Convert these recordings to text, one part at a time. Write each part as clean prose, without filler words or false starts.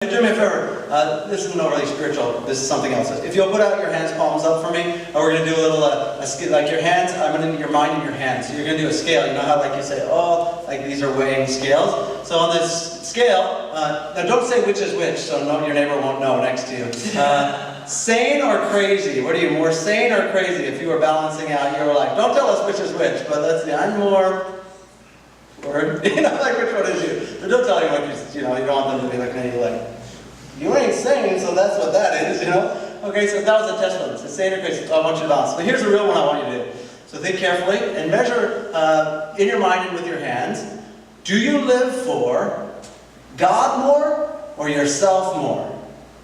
Do me a favor, this isn't really spiritual, this is something else. If you'll put out your hands, palms up for me, and we're going to do a little, like your hands, I'm going to need your mind in your hands. So you're going to do a scale. You know how like you say, oh, like these are weighing scales? So on this scale, now don't say which is which, so your neighbor won't know next to you. Sane or crazy? What are you, more sane or crazy? If you were balancing out, you were like, don't tell us which is which, but let's see, I'm more... Or, like which one is you? But don't tell anyone, you don't want them to be looking at you like, you ain't sane, so that's what that is, Okay, so that was a test one. So sane or crazy, I want you to balance. But here's the real one I want you to do. So think carefully and measure in your mind and with your hands. Do you live for God more or yourself more?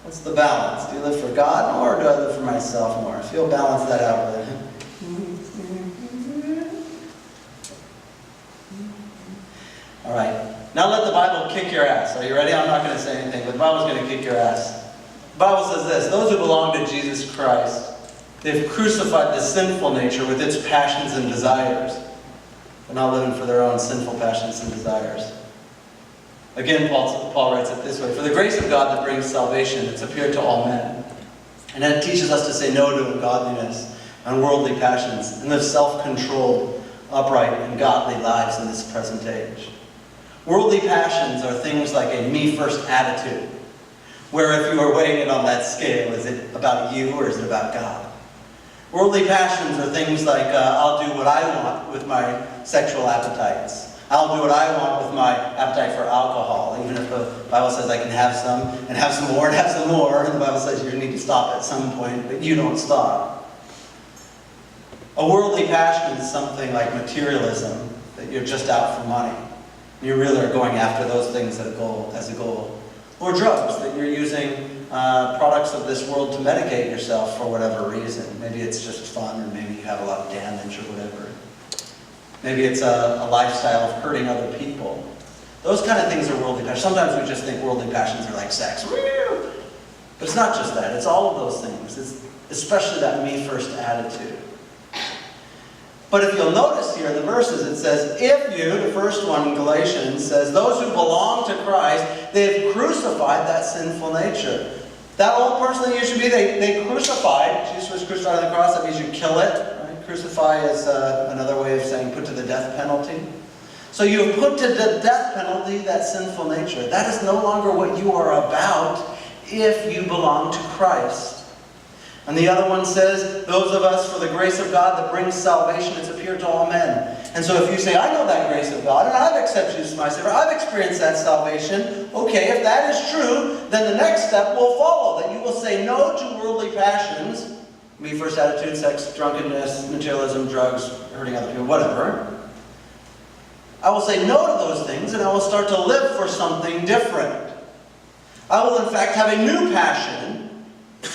What's the balance? Do you live for God more or do I live for myself more? If you'll balance that out with it. All right. Now let the Bible kick your ass. Are you ready? I'm not going to say anything, but the Bible's going to kick your ass. The Bible says this: those who belong to Jesus Christ, they've crucified the sinful nature with its passions and desires. They're not living for their own sinful passions and desires. Again, Paul writes it this way: for the grace of God that brings salvation, it's appeared to all men. And it teaches us to say no to ungodliness and worldly passions and live self-controlled, upright, and godly lives in this present age. Worldly passions are things like a me-first attitude, where if you are weighing it on that scale, is it about you or is it about God? Worldly passions are things like, I'll do what I want with my sexual appetites. I'll do what I want with my appetite for alcohol, even if the Bible says I can have some, and have some more, and have some more, and the Bible says you need to stop at some point, but you don't stop. A worldly passion is something like materialism, that you're just out for money. You really are going after those things as a goal. Or drugs, that you're using products of this world to medicate yourself for whatever reason. Maybe it's just fun, or maybe you have a lot of damage or whatever. Maybe it's a lifestyle of hurting other people. Those kind of things are worldly passions. Sometimes we just think worldly passions are like sex. But it's not just that. It's all of those things. It's especially that me-first attitude. But if you'll notice here in the verses, it says, if you, the first one in Galatians, says, those who belong to Christ, they have crucified that sinful nature. That old person that you should be, they crucified. Jesus was crucified on the cross. That means you kill it. Right? Crucify is another way of saying put to the death penalty. So you have put to the death penalty that sinful nature. That is no longer what you are about if you belong to Christ. And the other one says, those of us for the grace of God that brings salvation, it's appeared to all men. And so if you say, I know that grace of God, and I've accepted Jesus as my Savior, I've experienced that salvation, okay, if that is true, then the next step will follow, that you will say no to worldly passions, me-first attitude, sex, drunkenness, materialism, drugs, hurting other people, whatever. I will say no to those things, and I will start to live for something different. I will, in fact, have a new passion.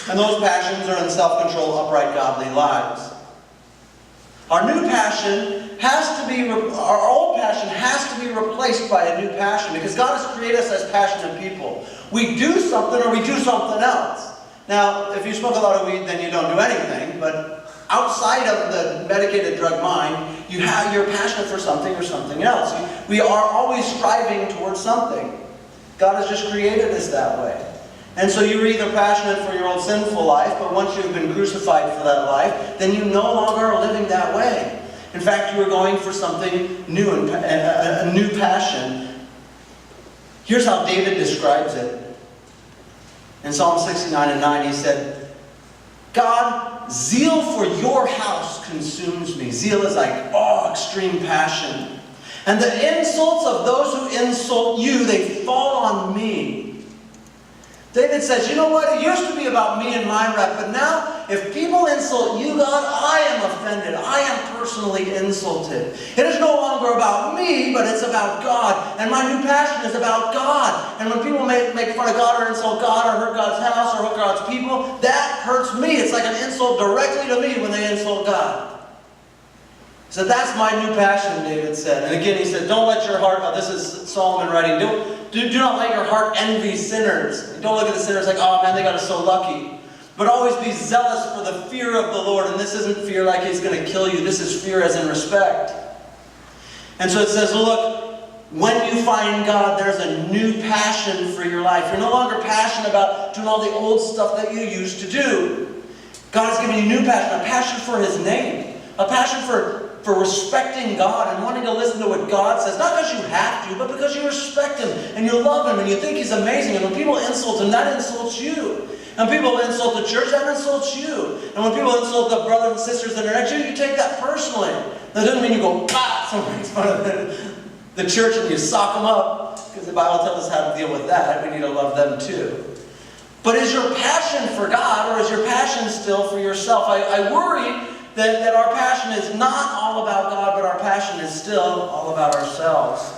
And those passions are in self-control, upright, godly lives. Our new passion has to be, our old passion has to be replaced by a new passion, because God has created us as passionate people. We do something or we do something else. Now, if you smoke a lot of weed, then you don't do anything, but outside of the medicated drug mind, you're passionate for something or something else. We are always striving towards something. God has just created us that way. And so you're either passionate for your old sinful life, but once you've been crucified for that life, then you no longer are living that way. In fact, you are going for something new, a new passion. Here's how David describes it. In Psalm 69:9, he said, God, zeal for your house consumes me. Zeal is like, extreme passion. And the insults of those who insult you, they fall on me. David says, you know what? It used to be about me and my rep, but now if people insult you, God, I am offended. I am personally insulted. It is no longer about me, but it's about God. And my new passion is about God. And when people make fun of God or insult God or hurt God's house or hurt God's people, that hurts me. It's like an insult directly to me when they insult God. He said, that's my new passion, David said. And again, he said, don't let your heart, this is Solomon writing, do not let your heart envy sinners. Don't look at the sinners like, oh man, they got us so lucky. But always be zealous for the fear of the Lord. And this isn't fear like he's going to kill you. This is fear as in respect. And so it says, look, When you find God, there's a new passion for your life. You're no longer passionate about doing all the old stuff that you used to do. God has given you a new passion, a passion for His name, a passion for respecting God and wanting to listen to what God says. Not because you have to, but because you respect Him and you love Him and you think He's amazing. And when people insult Him, that insults you. And people insult the church, that insults you. And when people insult the brothers and sisters that are next to you, you take that personally. That doesn't mean you go, someone makes fun of the church and you sock them up. Because the Bible tells us how to deal with that. We need to love them too. But is your passion for God, or is your passion still for yourself? I worry that our passion is not all about God, but our passion is still all about ourselves.